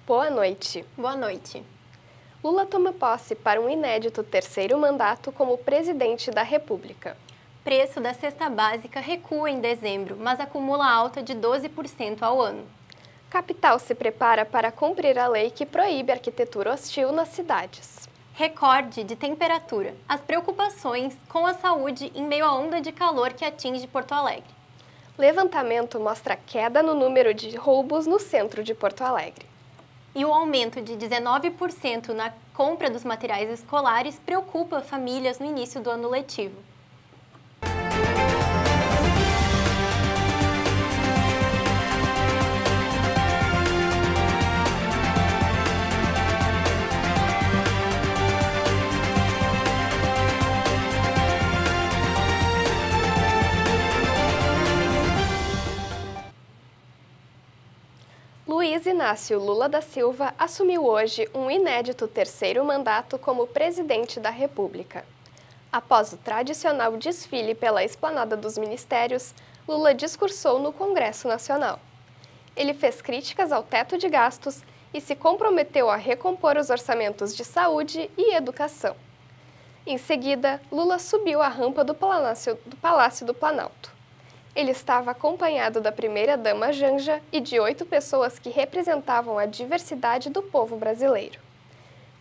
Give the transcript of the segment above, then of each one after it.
Boa noite. Boa noite. Lula toma posse para um inédito terceiro mandato como presidente da República. Preço da cesta básica recua em dezembro, mas acumula alta de 12% ao ano. Capital se prepara para cumprir a lei que proíbe arquitetura hostil nas cidades. Recorde de temperatura. As preocupações com a saúde em meio à onda de calor que atinge Porto Alegre. Levantamento mostra queda no número de roubos no centro de Porto Alegre. E o aumento de 19% na compra dos materiais escolares preocupa famílias no início do ano letivo. Luiz Inácio Lula da Silva assumiu hoje um inédito terceiro mandato como presidente da República. Após o tradicional desfile pela esplanada dos ministérios, Lula discursou no Congresso Nacional. Ele fez críticas ao teto de gastos e se comprometeu a recompor os orçamentos de saúde e educação. Em seguida, Lula subiu a rampa do Palácio do Planalto. Ele estava acompanhado da primeira-dama Janja e de 8 pessoas que representavam a diversidade do povo brasileiro.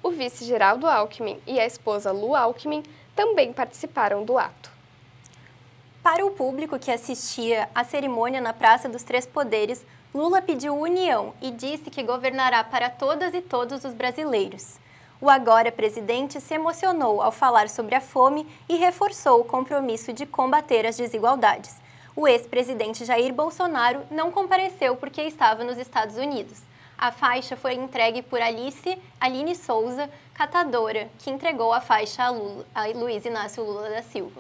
O vice Geraldo Alckmin e a esposa Lu Alckmin também participaram do ato. Para o público que assistia à cerimônia na Praça dos Três Poderes, Lula pediu união e disse que governará para todas e todos os brasileiros. O agora presidente se emocionou ao falar sobre a fome e reforçou o compromisso de combater as desigualdades. O ex-presidente Jair Bolsonaro não compareceu porque estava nos Estados Unidos. A faixa foi entregue por Aline Souza, catadora, que entregou a faixa a Luiz Inácio Lula da Silva.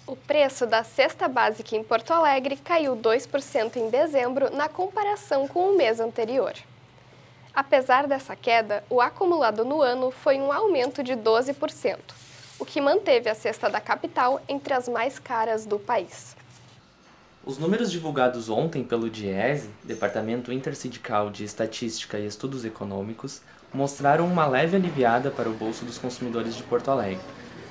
O preço da cesta básica em Porto Alegre caiu 2% em dezembro na comparação com o mês anterior. Apesar dessa queda, o acumulado no ano foi um aumento de 12%. O que manteve a cesta da capital entre as mais caras do país. Os números divulgados ontem pelo DIEESE, Departamento Intersindical de Estatística e Estudos Econômicos, mostraram uma leve aliviada para o bolso dos consumidores de Porto Alegre.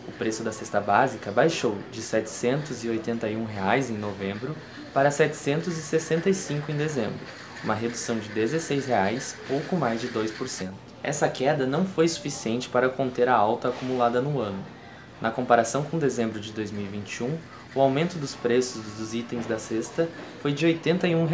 O preço da cesta básica baixou de R$ 781 em novembro para R$ 765 em dezembro, uma redução de R$ 16, pouco mais de 2%. Essa queda não foi suficiente para conter a alta acumulada no ano. Na comparação com dezembro de 2021, o aumento dos preços dos itens da cesta foi de R$ 81,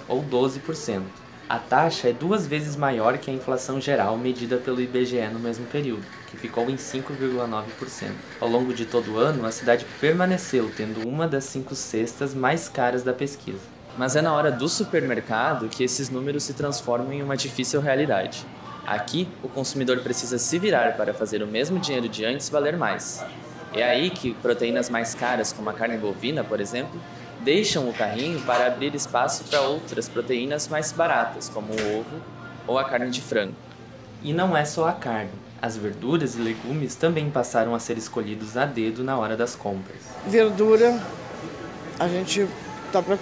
ou 12%. A taxa é 2 vezes maior que a inflação geral medida pelo IBGE no mesmo período, que ficou em 5,9%. Ao longo de todo o ano, a cidade permaneceu tendo uma das 5 cestas mais caras da pesquisa. Mas é na hora do supermercado que esses números se transformam em uma difícil realidade. Aqui, o consumidor precisa se virar para fazer o mesmo dinheiro de antes valer mais. É aí que proteínas mais caras, como a carne bovina, por exemplo, deixam o carrinho para abrir espaço para outras proteínas mais baratas, como o ovo ou a carne de frango. E não é só a carne. As verduras e legumes também passaram a ser escolhidos a dedo na hora das compras. Verdura, a gente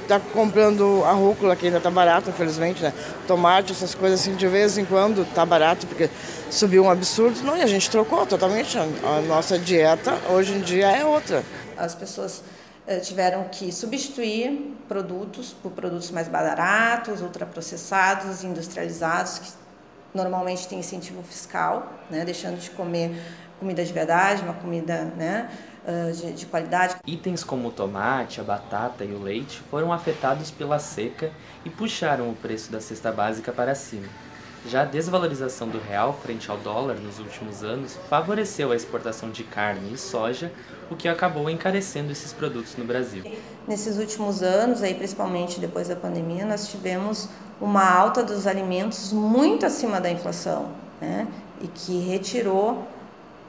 tá comprando a rúcula, que ainda tá barato, infelizmente, né? Tomate, essas coisas assim, de vez em quando tá barato, porque subiu um absurdo. Não, e a gente trocou totalmente. A nossa dieta, hoje em dia, é outra. As pessoas tiveram que substituir produtos por produtos mais baratos, ultraprocessados, industrializados, que normalmente tem incentivo fiscal, né? Deixando de comer comida de verdade, uma comida, né, de qualidade. Itens como o tomate, a batata e o leite foram afetados pela seca e puxaram o preço da cesta básica para cima. Já a desvalorização do real frente ao dólar nos últimos anos favoreceu a exportação de carne e soja, o que acabou encarecendo esses produtos no Brasil. Nesses últimos anos, aí, principalmente depois da pandemia, nós tivemos uma alta dos alimentos muito acima da inflação, né, e que retirou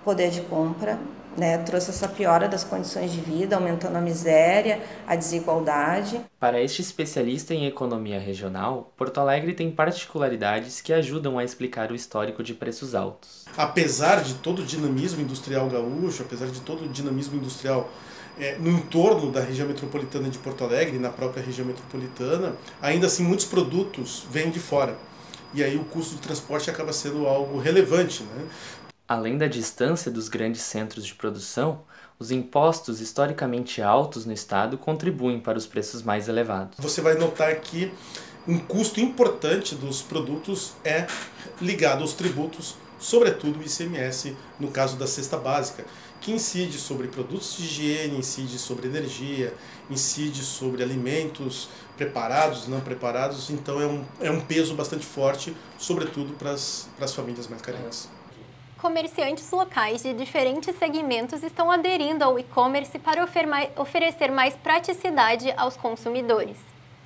poder de compra, né, trouxe essa piora das condições de vida, aumentando a miséria, a desigualdade. Para este especialista em economia regional, Porto Alegre tem particularidades que ajudam a explicar o histórico de preços altos. Apesar de todo o dinamismo industrial gaúcho, apesar de todo o dinamismo industrial no entorno da região metropolitana de Porto Alegre, na própria região metropolitana, ainda assim muitos produtos vêm de fora. E aí o custo de transporte acaba sendo algo relevante, né? Além da distância dos grandes centros de produção, os impostos historicamente altos no estado contribuem para os preços mais elevados. Você vai notar que um custo importante dos produtos é ligado aos tributos, sobretudo o ICMS, no caso da cesta básica, que incide sobre produtos de higiene, incide sobre energia, incide sobre alimentos preparados, não preparados, então é um peso bastante forte, sobretudo para as famílias mais carentes. Comerciantes locais de diferentes segmentos estão aderindo ao e-commerce para oferecer mais praticidade aos consumidores.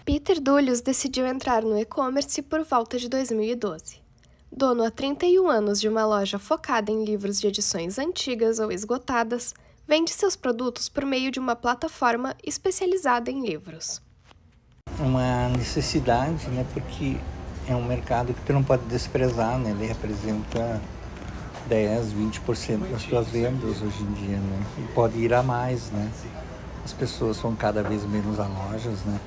Peter Dullius decidiu entrar no e-commerce por volta de 2012. Dono há 31 anos de uma loja focada em livros de edições antigas ou esgotadas, vende seus produtos por meio de uma plataforma especializada em livros. Uma necessidade, né, porque é um mercado que tu não pode desprezar, né, ele representa 10, 20% das suas vendas hoje em dia, né, e pode ir a mais, né, as pessoas vão cada vez menos a lojas, né.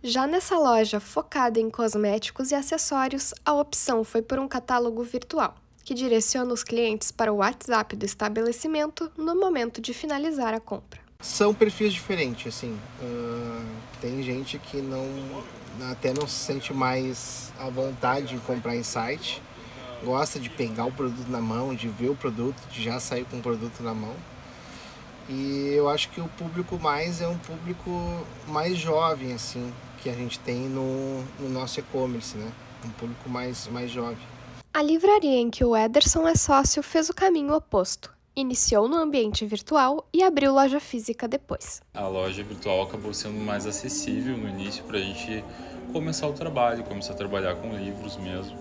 Já nessa loja focada em cosméticos e acessórios, a opção foi por um catálogo virtual, que direciona os clientes para o WhatsApp do estabelecimento no momento de finalizar a compra. São perfis diferentes, assim. Tem gente que até não se sente mais à vontade em comprar em site, gosta de pegar o produto na mão, de ver o produto, de já sair com o produto na mão. E eu acho que o público é um público mais jovem, assim, que a gente tem no nosso e-commerce, né? Um público mais jovem. A livraria em que o Ederson é sócio fez o caminho oposto. Iniciou no ambiente virtual e abriu loja física depois. A loja virtual acabou sendo mais acessível no início para a gente começar o trabalho, começar a trabalhar com livros mesmo.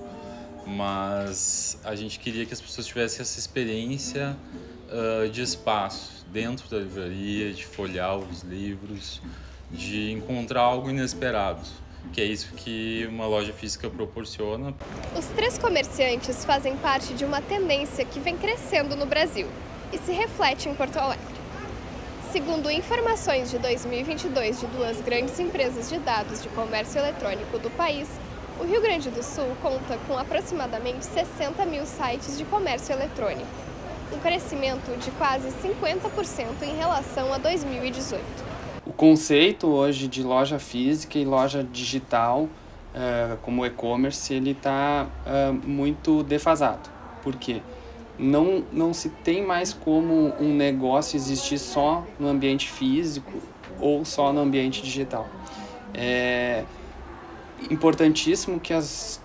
Mas a gente queria que as pessoas tivessem essa experiência de espaço dentro da livraria, de folhear os livros, de encontrar algo inesperado, que é isso que uma loja física proporciona. Os 3 comerciantes fazem parte de uma tendência que vem crescendo no Brasil e se reflete em Porto Alegre. Segundo informações de 2022 de 2 grandes empresas de dados de comércio eletrônico do país, o Rio Grande do Sul conta com aproximadamente 60 mil sites de comércio eletrônico, um crescimento de quase 50% em relação a 2018. O conceito hoje de loja física e loja digital, como e-commerce, ele está muito defasado. Por quê? Não se tem mais como um negócio existir só no ambiente físico ou só no ambiente digital. É importantíssimo que as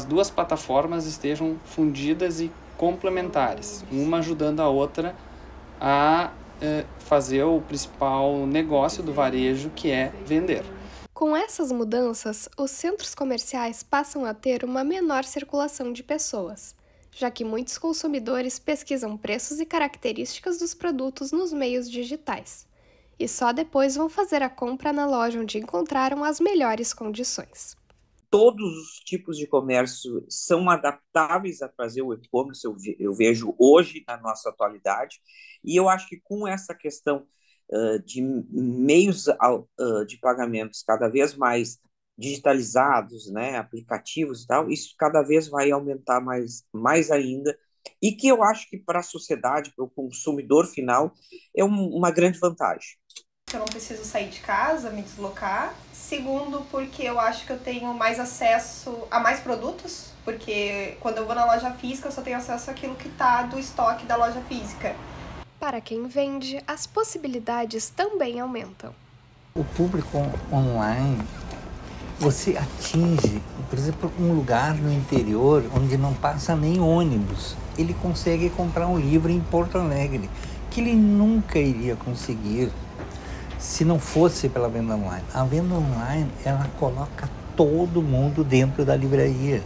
2 plataformas estejam fundidas e complementares, uma ajudando a outra a fazer o principal negócio do varejo, que é vender. Com essas mudanças, os centros comerciais passam a ter uma menor circulação de pessoas, já que muitos consumidores pesquisam preços e características dos produtos nos meios digitais, e só depois vão fazer a compra na loja onde encontraram as melhores condições. Todos os tipos de comércio são adaptáveis a fazer o e-commerce, eu vejo hoje na nossa atualidade, e eu acho que com essa questão de meios de pagamentos cada vez mais digitalizados, né, aplicativos e tal, isso cada vez vai aumentar mais ainda, e que eu acho que para a sociedade, para o consumidor final, é uma grande vantagem. Eu não preciso sair de casa, me deslocar. Segundo, porque eu acho que eu tenho mais acesso a mais produtos, porque quando eu vou na loja física eu só tenho acesso àquilo que está do estoque da loja física. Para quem vende, as possibilidades também aumentam. O público online, você atinge, por exemplo, um lugar no interior onde não passa nem ônibus. Ele consegue comprar um livro em Porto Alegre, que ele nunca iria conseguir se não fosse pela venda online. A venda online, ela coloca todo mundo dentro da livraria.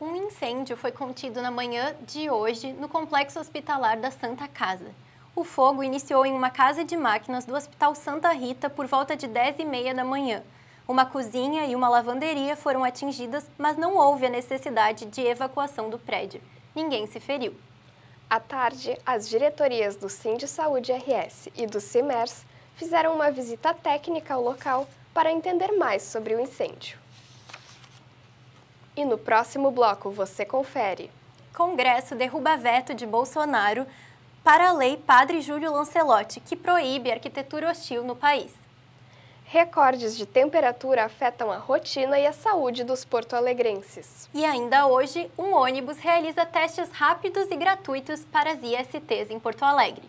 Um incêndio foi contido na manhã de hoje no complexo hospitalar da Santa Casa. O fogo iniciou em uma casa de máquinas do Hospital Santa Rita por volta de 10h30 da manhã. Uma cozinha e uma lavanderia foram atingidas, mas não houve a necessidade de evacuação do prédio. Ninguém se feriu. À tarde, as diretorias do Sindsaúde RS e do CIMERS fizeram uma visita técnica ao local para entender mais sobre o incêndio. E no próximo bloco você confere. Congresso derruba veto de Bolsonaro para a lei Padre Júlio Lancelotti, que proíbe a arquitetura hostil no país. Recordes de temperatura afetam a rotina e a saúde dos porto-alegrenses. E ainda hoje, um ônibus realiza testes rápidos e gratuitos para as ISTs em Porto Alegre.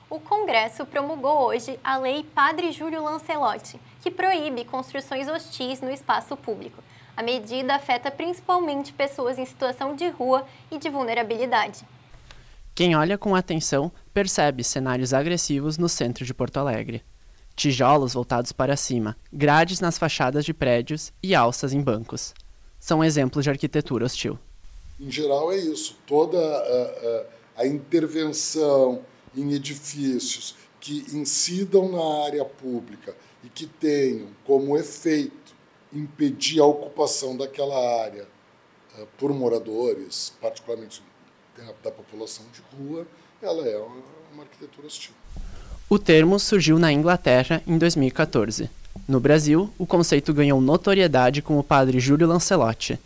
O Congresso promulgou hoje a Lei Padre Júlio Lancelotti, que proíbe construções hostis no espaço público. A medida afeta principalmente pessoas em situação de rua e de vulnerabilidade. Quem olha com atenção percebe cenários agressivos no centro de Porto Alegre. Tijolos voltados para cima, grades nas fachadas de prédios e alças em bancos. São exemplos de arquitetura hostil. Em geral é isso, toda a intervenção em edifícios que incidam na área pública e que tenham como efeito impedir a ocupação daquela área por moradores, particularmente da população de rua, ela é uma arquitetura hostil. O termo surgiu na Inglaterra em 2014. No Brasil, o conceito ganhou notoriedade com o padre Júlio Lancelotti.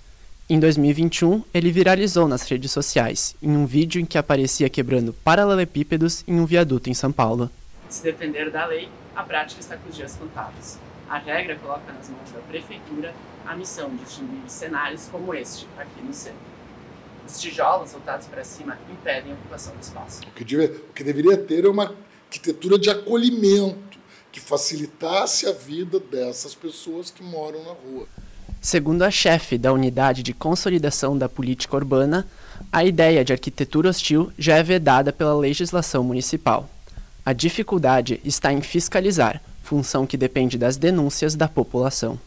Em 2021, ele viralizou nas redes sociais, em um vídeo em que aparecia quebrando paralelepípedos em um viaduto em São Paulo. Se depender da lei, a prática está com os dias contados. A regra coloca nas mãos da prefeitura a missão de extinguir cenários como este, aqui no centro. Os tijolos voltados para cima impedem a ocupação do espaço. O que deveria ter é uma arquitetura de acolhimento, que facilitasse a vida dessas pessoas que moram na rua. Segundo a chefe da Unidade de Consolidação da Política Urbana, a ideia de arquitetura hostil já é vedada pela legislação municipal. A dificuldade está em fiscalizar, função que depende das denúncias da população.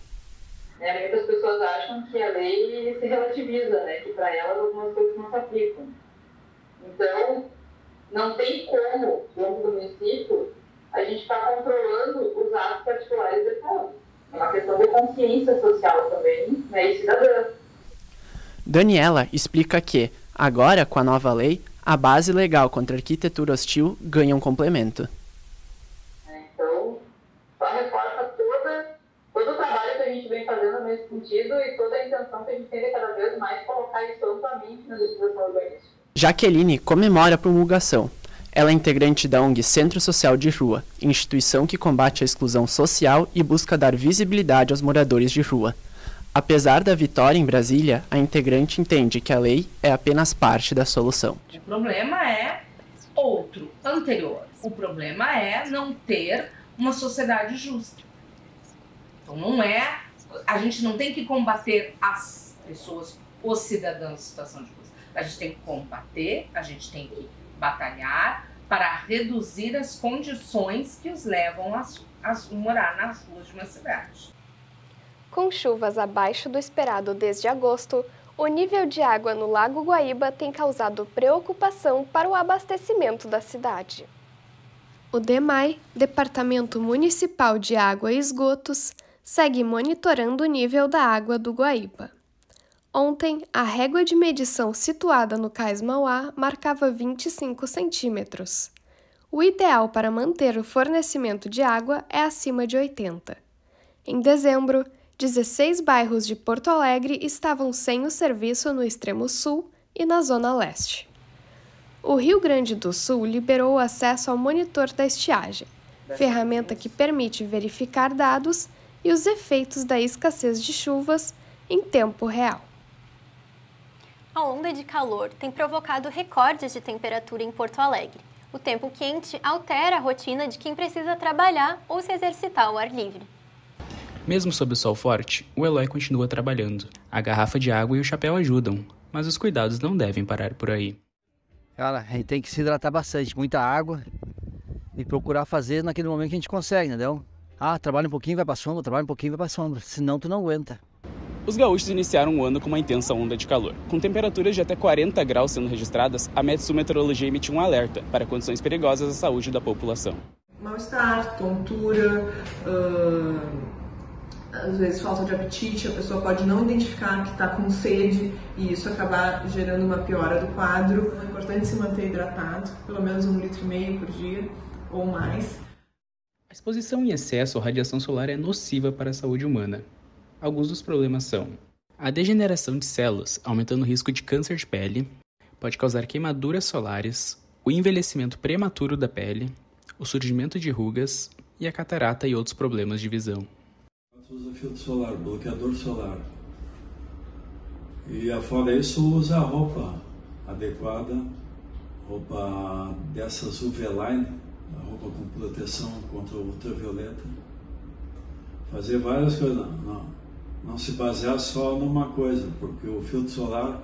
Muitas pessoas acham que a lei se relativiza, que para elas algumas coisas não se aplicam. Então, não tem como, dentro do município, a gente estar controlando os atos particulares de todos. É uma questão de consciência social também, e cidadã. Daniela explica que, agora com a nova lei, a base legal contra a arquitetura hostil ganha um complemento. Então, só reforça todo o trabalho que a gente vem fazendo nesse sentido e toda a intenção que a gente tem de cada vez mais colocar isso amplamente na legislação urbanística. Jaqueline comemora a promulgação. Ela é integrante da ONG Centro Social de Rua, instituição que combate a exclusão social e busca dar visibilidade aos moradores de rua. Apesar da vitória em Brasília, a integrante entende que a lei é apenas parte da solução. O problema é outro, anterior. O problema é não ter uma sociedade justa. Então a gente não tem que combater as pessoas, os cidadãos em situação de rua. A gente tem que combater, a gente tem que batalhar para reduzir as condições que os levam a morar nas ruas de uma cidade. Com chuvas abaixo do esperado desde agosto, o nível de água no Lago Guaíba tem causado preocupação para o abastecimento da cidade. O DEMAI, Departamento Municipal de Água e Esgotos, segue monitorando o nível da água do Guaíba. Ontem, a régua de medição situada no Cais Mauá marcava 25 centímetros. O ideal para manter o fornecimento de água é acima de 80. Em dezembro, 16 bairros de Porto Alegre estavam sem o serviço no extremo sul e na zona leste. O Rio Grande do Sul liberou o acesso ao monitor da estiagem, ferramenta que permite verificar dados e os efeitos da escassez de chuvas em tempo real. A onda de calor tem provocado recordes de temperatura em Porto Alegre. O tempo quente altera a rotina de quem precisa trabalhar ou se exercitar ao ar livre. Mesmo sob o sol forte, o Eloy continua trabalhando. A garrafa de água e o chapéu ajudam, mas os cuidados não devem parar por aí. Cara, a gente tem que se hidratar bastante, muita água e procurar fazer naquele momento que a gente consegue, entendeu? Trabalha um pouquinho, vai pra sombra, trabalha um pouquinho, vai pra sombra, senão tu não aguenta. Os gaúchos iniciaram o ano com uma intensa onda de calor. Com temperaturas de até 40 graus sendo registradas, a Metsu Meteorologia emitiu um alerta para condições perigosas à saúde da população. Mal-estar, tontura, às vezes falta de apetite, a pessoa pode não identificar que está com sede e isso acabar gerando uma piora do quadro. É importante se manter hidratado, pelo menos 1,5 litro por dia ou mais. A exposição em excesso à radiação solar é nociva para a saúde humana. Alguns dos problemas são a degeneração de células, aumentando o risco de câncer de pele, pode causar queimaduras solares, o envelhecimento prematuro da pele, o surgimento de rugas e a catarata e outros problemas de visão. Usa filtro solar, bloqueador solar. E fora isso, usa roupa adequada, roupa dessas UV-Line, roupa com proteção contra o ultravioleta. Fazer várias coisas, não se basear só numa coisa, porque o filtro solar,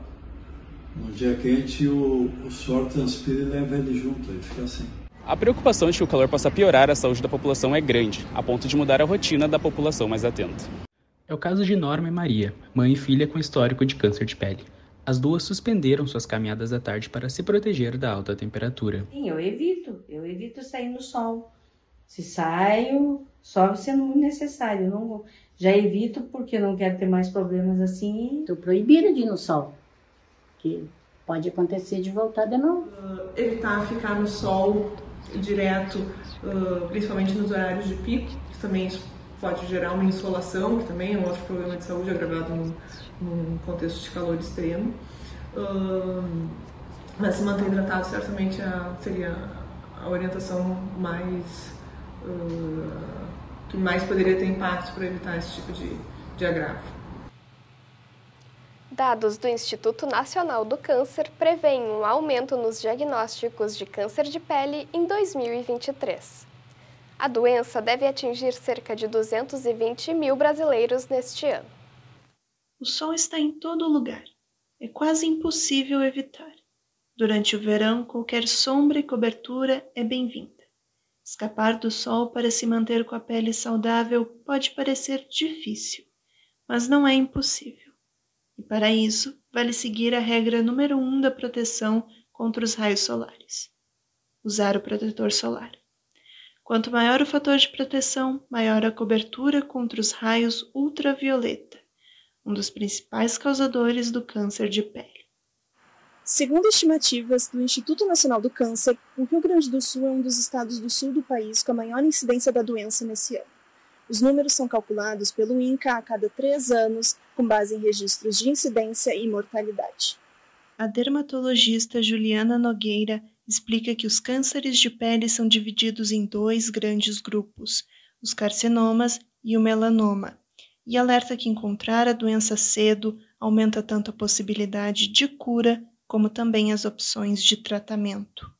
no dia quente, o suor transpira e leva ele junto, aí fica assim. A preocupação de que o calor possa piorar a saúde da população é grande, a ponto de mudar a rotina da população mais atenta. É o caso de Norma e Maria, mãe e filha com histórico de câncer de pele. As duas suspenderam suas caminhadas à tarde para se proteger da alta temperatura. Sim, eu evito sair no sol. Se saio, só sendo muito necessário. Eu não, já evito porque eu não quero ter mais problemas assim. Estou proibida de ir no sol, que pode acontecer de voltar de novo. Evitar ficar no sol direto, principalmente nos horários de pico, que também isso pode gerar uma insolação, que também é um outro problema de saúde agravado num contexto de calor extremo. Mas se manter hidratado certamente seria a orientação que mais poderia ter impacto para evitar esse tipo de agravo. Dados do Instituto Nacional do Câncer prevêem um aumento nos diagnósticos de câncer de pele em 2023. A doença deve atingir cerca de 220 mil brasileiros neste ano. O sol está em todo lugar. É quase impossível evitar. Durante o verão, qualquer sombra e cobertura é bem-vinda. Escapar do sol para se manter com a pele saudável pode parecer difícil, mas não é impossível. E para isso, vale seguir a regra número 1 da proteção contra os raios solares. Usar o protetor solar. Quanto maior o fator de proteção, maior a cobertura contra os raios ultravioleta, um dos principais causadores do câncer de pele. Segundo estimativas do Instituto Nacional do Câncer, o Rio Grande do Sul é um dos estados do sul do país com a maior incidência da doença nesse ano. Os números são calculados pelo INCA a cada 3 anos, com base em registros de incidência e mortalidade. A dermatologista Juliana Nogueira explica que os cânceres de pele são divididos em 2 grandes grupos, os carcinomas e o melanoma, e alerta que encontrar a doença cedo aumenta tanto a possibilidade de cura como também as opções de tratamento.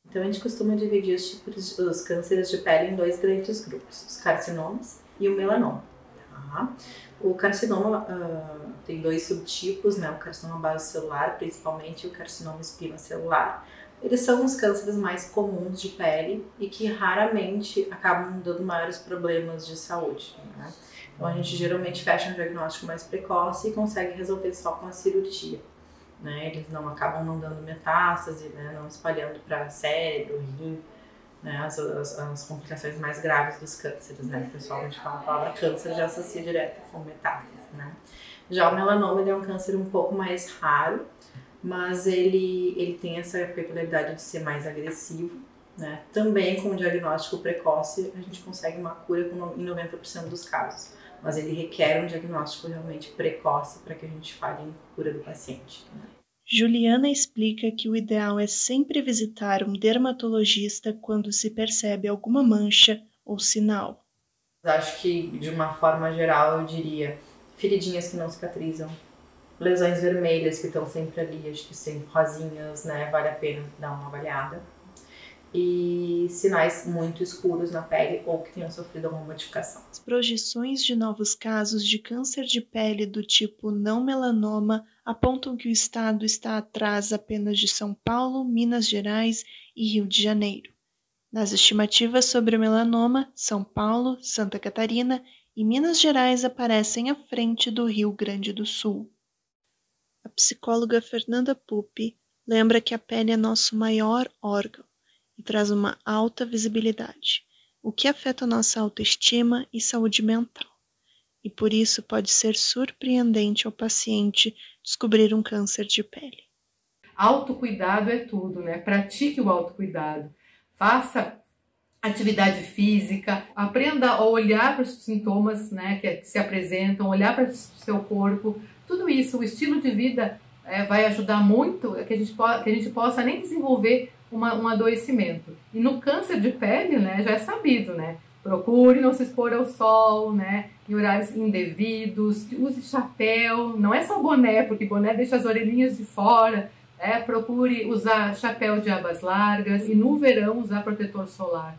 Então a gente costuma dividir os cânceres de pele em 2 grandes grupos, os carcinomas e o melanoma. Tá? O carcinoma tem 2 subtipos, né? O carcinoma basocelular, principalmente, e o carcinoma espinocelular. Eles são os cânceres mais comuns de pele e que raramente acabam dando maiores problemas de saúde. Né? Então a gente geralmente fecha um diagnóstico mais precoce e consegue resolver só com a cirurgia. Né? Eles não acabam não dando metástase, né? Não espalhando para cérebro, rim, né? As complicações mais graves dos cânceres. Né? O pessoal, a gente fala a palavra câncer, já associa direto com metástase. Né? Já o melanoma ele é um câncer um pouco mais raro, mas ele tem essa peculiaridade de ser mais agressivo. Né? Também com o diagnóstico precoce a gente consegue uma cura em 90% dos casos, mas ele requer um diagnóstico realmente precoce para que a gente fale em cura do paciente. Né? Juliana explica que o ideal é sempre visitar um dermatologista quando se percebe alguma mancha ou sinal. Acho que, de uma forma geral, eu diria feridinhas que não cicatrizam, lesões vermelhas que estão sempre ali, acho que sempre rosinhas, né? Vale a pena dar uma avaliada. E sinais muito escuros na pele ou que tenham sofrido alguma modificação. As projeções de novos casos de câncer de pele do tipo não melanoma apontam que o estado está atrás apenas de São Paulo, Minas Gerais e Rio de Janeiro. Nas estimativas sobre o melanoma, São Paulo, Santa Catarina e Minas Gerais aparecem à frente do Rio Grande do Sul. A psicóloga Fernanda Pupi lembra que a pele é nosso maior órgão e traz uma alta visibilidade, o que afeta nossa autoestima e saúde mental. E por isso pode ser surpreendente ao paciente descobrir um câncer de pele. Autocuidado é tudo, né? Pratique o autocuidado. Faça atividade física, aprenda a olhar para os sintomas, né, que se apresentam, olhar para o seu corpo. Tudo isso, o estilo de vida vai ajudar muito a que a gente possa nem desenvolver um adoecimento. E no câncer de pele, né, já é sabido, né? Procure não se expor ao sol, né, em horários indevidos, use chapéu, não é só boné, porque boné deixa as orelhinhas de fora, procure usar chapéu de abas largas e no verão usar protetor solar.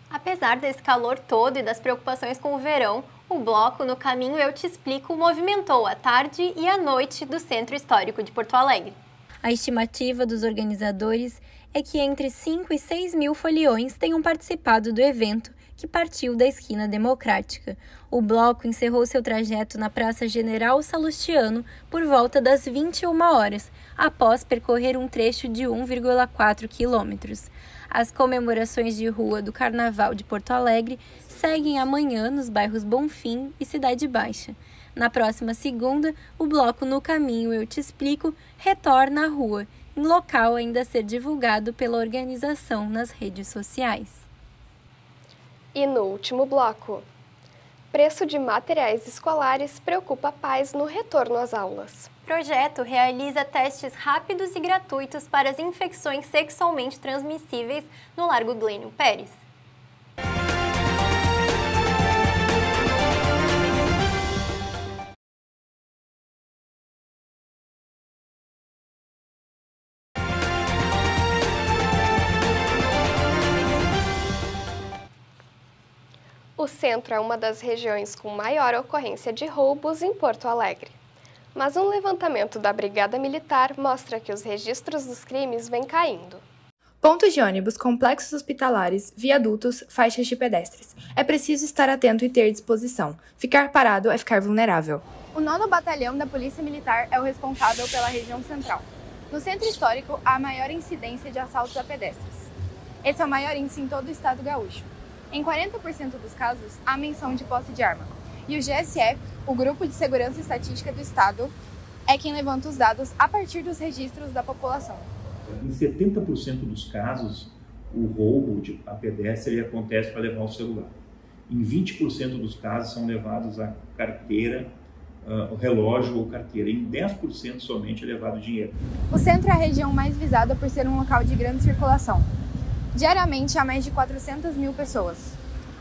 Apesar desse calor todo e das preocupações com o verão, o bloco No Caminho Eu Te Explico movimentou a tarde e a noite do Centro Histórico de Porto Alegre. A estimativa dos organizadores é que entre 5 e 6 mil foliões tenham participado do evento, que partiu da Esquina Democrática. O bloco encerrou seu trajeto na Praça General Salustiano por volta das 21 horas, após percorrer um trecho de 1,4 quilômetros. As comemorações de rua do Carnaval de Porto Alegre seguem amanhã nos bairros Bonfim e Cidade Baixa. Na próxima segunda, o bloco No Caminho Eu Te Explico retorna à rua, em local ainda a ser divulgado pela organização nas redes sociais. E no último bloco, preço de materiais escolares preocupa pais no retorno às aulas. O projeto realiza testes rápidos e gratuitos para as infecções sexualmente transmissíveis no Largo Glênio Pérez. O centro é uma das regiões com maior ocorrência de roubos em Porto Alegre. Mas um levantamento da Brigada Militar mostra que os registros dos crimes vêm caindo. Pontos de ônibus, complexos hospitalares, viadutos, faixas de pedestres. É preciso estar atento e ter disposição. Ficar parado é ficar vulnerável. O 9º Batalhão da Polícia Militar é o responsável pela região central. No centro histórico, há a maior incidência de assaltos a pedestres. Esse é o maior índice em todo o estado gaúcho. Em 40% dos casos, há menção de posse de arma. E o GSE, o Grupo de Segurança e Estatística do Estado, é quem levanta os dados a partir dos registros da população. Em 70% dos casos, o roubo a pedestre acontece para levar o celular. Em 20% dos casos são levados a carteira, o relógio ou carteira. Em 10% somente é levado dinheiro. O centro é a região mais visada por ser um local de grande circulação. Diariamente há mais de 400 mil pessoas.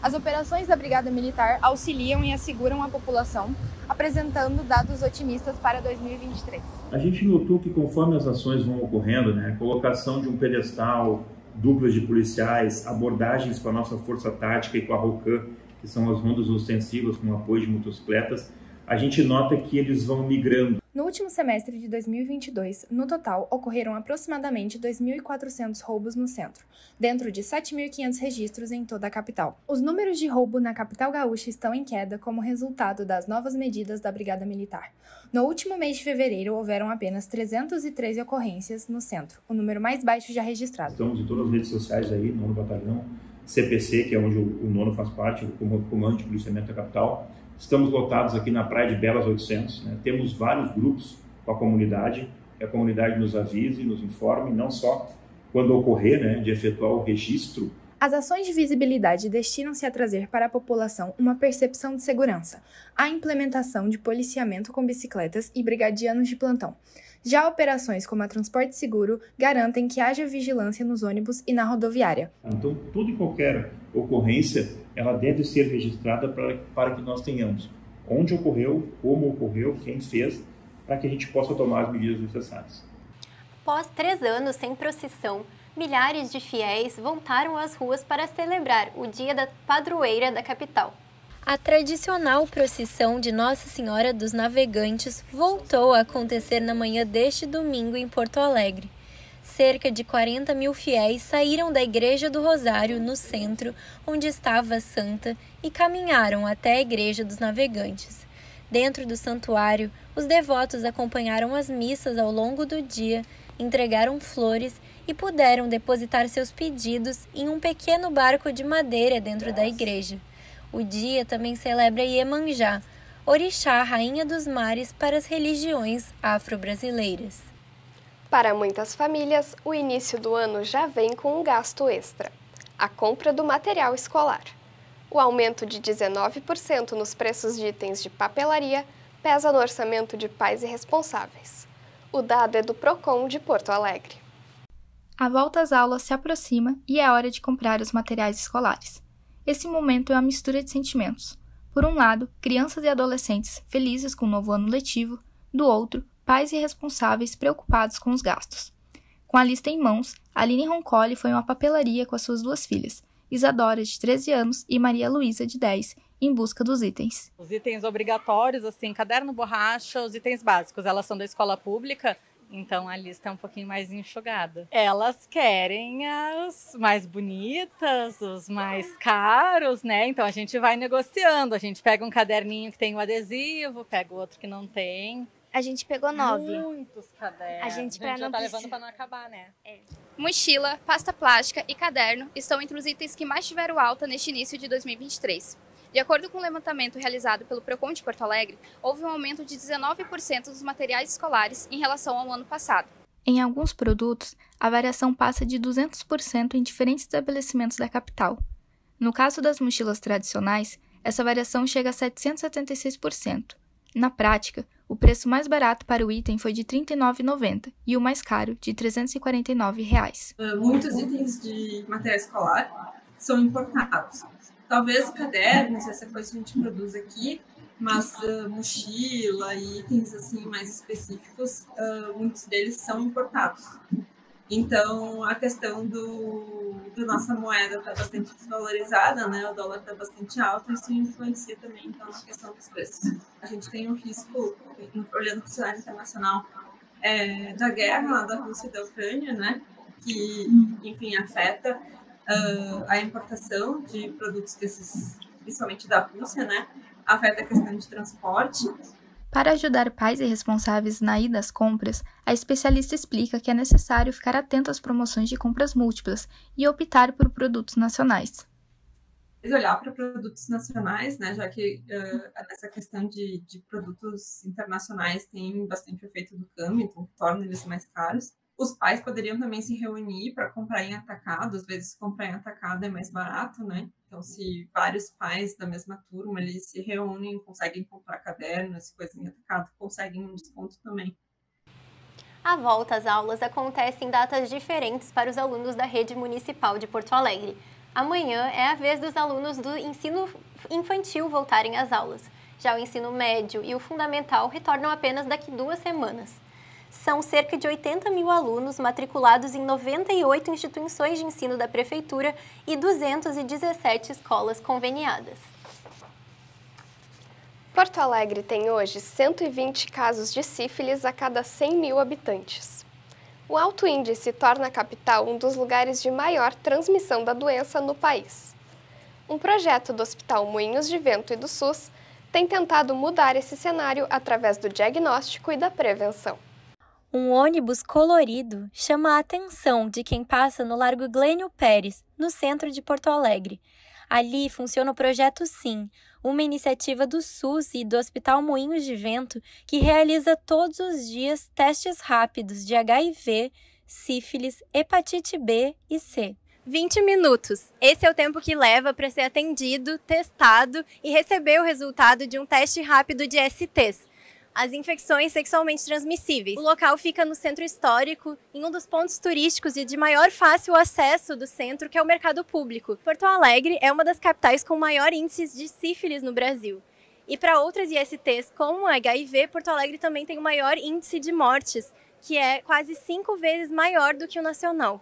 As operações da Brigada Militar auxiliam e asseguram a população, apresentando dados otimistas para 2023. A gente notou que conforme as ações vão ocorrendo, a colocação de um pedestal, duplas de policiais, abordagens com a nossa força tática e com a ROCAM, que são as rondas ostensivas com apoio de motocicletas, a gente nota que eles vão migrando. No último semestre de 2022, no total, ocorreram aproximadamente 2.400 roubos no centro, dentro de 7.500 registros em toda a capital. Os números de roubo na capital gaúcha estão em queda como resultado das novas medidas da Brigada Militar. No último mês de fevereiro, houveram apenas 313 ocorrências no centro, o número mais baixo já registrado. Estamos em todas as redes sociais aí, 9º Batalhão, CPC, que é onde o 9º faz parte, o Comando de Policiamento da Capital. Estamos lotados aqui na Praia de Belas 800, Temos vários grupos com a comunidade, que a comunidade nos avise, nos informe, não só quando ocorrer, de efetuar o registro. As ações de visibilidade destinam-se a trazer para a população uma percepção de segurança, a implementação de policiamento com bicicletas e brigadianos de plantão. Já operações como a Transporte Seguro garantem que haja vigilância nos ônibus e na rodoviária. Então, toda e qualquer ocorrência, ela deve ser registrada para que nós tenhamos onde ocorreu, como ocorreu, quem fez, para que a gente possa tomar as medidas necessárias. Após 3 anos sem procissão, milhares de fiéis voltaram às ruas para celebrar o Dia da Padroeira da capital. A tradicional procissão de Nossa Senhora dos Navegantes voltou a acontecer na manhã deste domingo em Porto Alegre. cerca de 40 mil fiéis saíram da Igreja do Rosário, no centro, onde estava a Santa, e caminharam até a Igreja dos Navegantes. Dentro do santuário, os devotos acompanharam as missas ao longo do dia, entregaram flores e puderam depositar seus pedidos em um pequeno barco de madeira dentro da igreja. O dia também celebra Iemanjá, orixá rainha dos mares para as religiões afro-brasileiras. Para muitas famílias, o início do ano já vem com um gasto extra: a compra do material escolar. O aumento de 19% nos preços de itens de papelaria pesa no orçamento de pais e responsáveis. O dado é do Procon de Porto Alegre. A volta às aulas se aproxima e é hora de comprar os materiais escolares. Esse momento é uma mistura de sentimentos. Por um lado, crianças e adolescentes felizes com o novo ano letivo, do outro, pais e responsáveis preocupados com os gastos. Com a lista em mãos, Aline Roncoli foi a uma papelaria com as suas duas filhas, Isadora, de 13 anos, e Maria Luísa, de 10, em busca dos itens. Os itens obrigatórios, assim, caderno, borracha, os itens básicos, elas são da escola pública, então a lista é um pouquinho mais enxugada. Elas querem as mais bonitas, os mais caros, né? Então a gente vai negociando, a gente pega um caderninho que tem o adesivo, pega o outro que não tem. A gente pegou 9. Muitos cadernos. A gente já tá levando para não acabar, né? Mochila, pasta plástica e caderno estão entre os itens que mais tiveram alta neste início de 2023. De acordo com o levantamento realizado pelo Procon de Porto Alegre, houve um aumento de 19% dos materiais escolares em relação ao ano passado. Em alguns produtos, a variação passa de 200% em diferentes estabelecimentos da capital. No caso das mochilas tradicionais, essa variação chega a 776%. Na prática, o preço mais barato para o item foi de R$ 39,90 e o mais caro de R$ 349. Muitos itens de material escolar são importados. Talvez cadernos, essa coisa que a gente produz aqui, mas mochila e itens assim mais específicos, muitos deles são importados. Então, a questão da nossa moeda está bastante desvalorizada, né? O dólar está bastante alto, isso influencia também então, na questão dos preços. A gente tem um risco, olhando para o cenário internacional, da guerra lá da Rússia e da Ucrânia, né? Que, enfim, afeta a importação de produtos desses, principalmente da Rússia, né? Afeta a questão de transporte. Para ajudar pais e responsáveis na ida às compras, a especialista explica que é necessário ficar atento às promoções de compras múltiplas e optar por produtos nacionais. Olhar para produtos nacionais, né, já que essa questão de produtos internacionais tem bastante efeito do câmbio, então torna eles mais caros. Os pais poderiam também se reunir para comprar em atacado, às vezes comprar em atacado é mais barato, né? Então, se vários pais da mesma turma eles se reúnem, conseguem comprar cadernos, coisas em atacado, conseguem um desconto também. A volta às aulas acontece em datas diferentes para os alunos da rede municipal de Porto Alegre. Amanhã é a vez dos alunos do ensino infantil voltarem às aulas. Já o ensino médio e o fundamental retornam apenas daqui 2 semanas. São cerca de 80 mil alunos matriculados em 98 instituições de ensino da Prefeitura e 217 escolas conveniadas. Porto Alegre tem hoje 120 casos de sífilis a cada 100 mil habitantes. O alto índice torna a capital um dos lugares de maior transmissão da doença no país. Um projeto do Hospital Moinhos de Vento e do SUS tem tentado mudar esse cenário através do diagnóstico e da prevenção. Um ônibus colorido chama a atenção de quem passa no Largo Glênio Pérez, no centro de Porto Alegre. Ali funciona o Projeto Sim, uma iniciativa do SUS e do Hospital Moinhos de Vento que realiza todos os dias testes rápidos de HIV, sífilis, hepatite B e C. 20 minutos. Esse é o tempo que leva para ser atendido, testado e receber o resultado de um teste rápido de STs. As infecções sexualmente transmissíveis. O local fica no centro histórico, em um dos pontos turísticos e de maior fácil acesso do centro, que é o mercado público. Porto Alegre é uma das capitais com maior índice de sífilis no Brasil. E para outras ISTs, como a HIV, Porto Alegre também tem o maior índice de mortes, que é quase 5 vezes maior do que o nacional.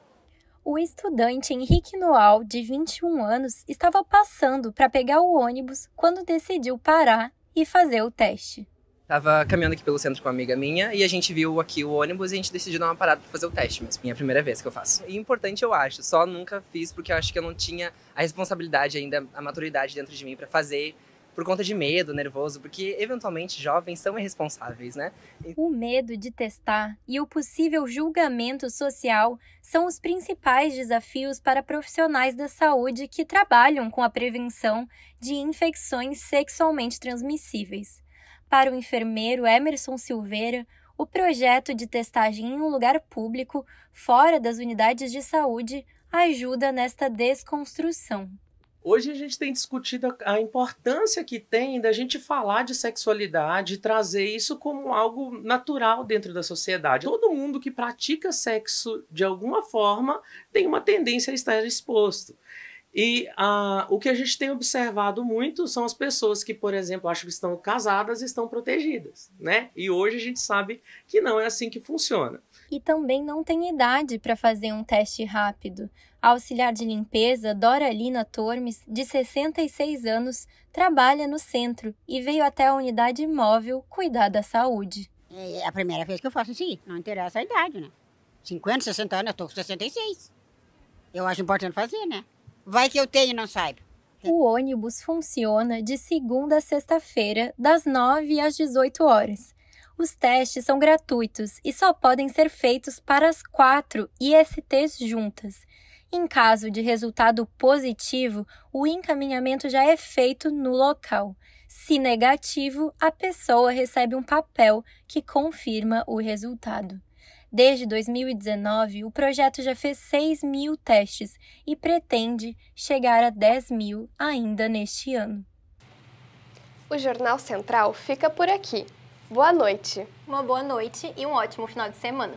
O estudante Henrique Noal, de 21 anos, estava passando para pegar o ônibus quando decidiu parar e fazer o teste. Tava caminhando aqui pelo centro com uma amiga minha e a gente viu aqui o ônibus e a gente decidiu dar uma parada pra fazer o teste mesmo. Minha primeira vez que eu faço. E importante eu acho, só nunca fiz porque eu acho que eu não tinha a responsabilidade ainda, a maturidade dentro de mim pra fazer por conta de medo, nervoso, porque eventualmente jovens são irresponsáveis, né? O medo de testar e o possível julgamento social são os principais desafios para profissionais da saúde que trabalham com a prevenção de infecções sexualmente transmissíveis. Para o enfermeiro Emerson Silveira, o projeto de testagem em um lugar público, fora das unidades de saúde, ajuda nesta desconstrução. Hoje a gente tem discutido a importância que tem da gente falar de sexualidade e trazer isso como algo natural dentro da sociedade. Todo mundo que pratica sexo de alguma forma tem uma tendência a estar exposto. E o que a gente tem observado muito são as pessoas que, por exemplo, acham que estão casadas e estão protegidas, né? E hoje a gente sabe que não é assim que funciona. E também não tem idade para fazer um teste rápido. A auxiliar de limpeza Doralina Tormes, de 66 anos, trabalha no centro e veio até a unidade móvel cuidar da saúde. É a primeira vez que eu faço isso aí, não interessa a idade, né? 50, 60 anos, eu tô com 66. Eu acho importante fazer, né? Vai que eu tenho e não saiba. O ônibus funciona de segunda a sexta-feira, das 9 às 18 horas. Os testes são gratuitos e só podem ser feitos para as 4 ISTs juntas. Em caso de resultado positivo, o encaminhamento já é feito no local. Se negativo, a pessoa recebe um papel que confirma o resultado. Desde 2019, o projeto já fez 6.000 testes e pretende chegar a 10.000 ainda neste ano. O Jornal Central fica por aqui. Boa noite. Uma boa noite e um ótimo final de semana.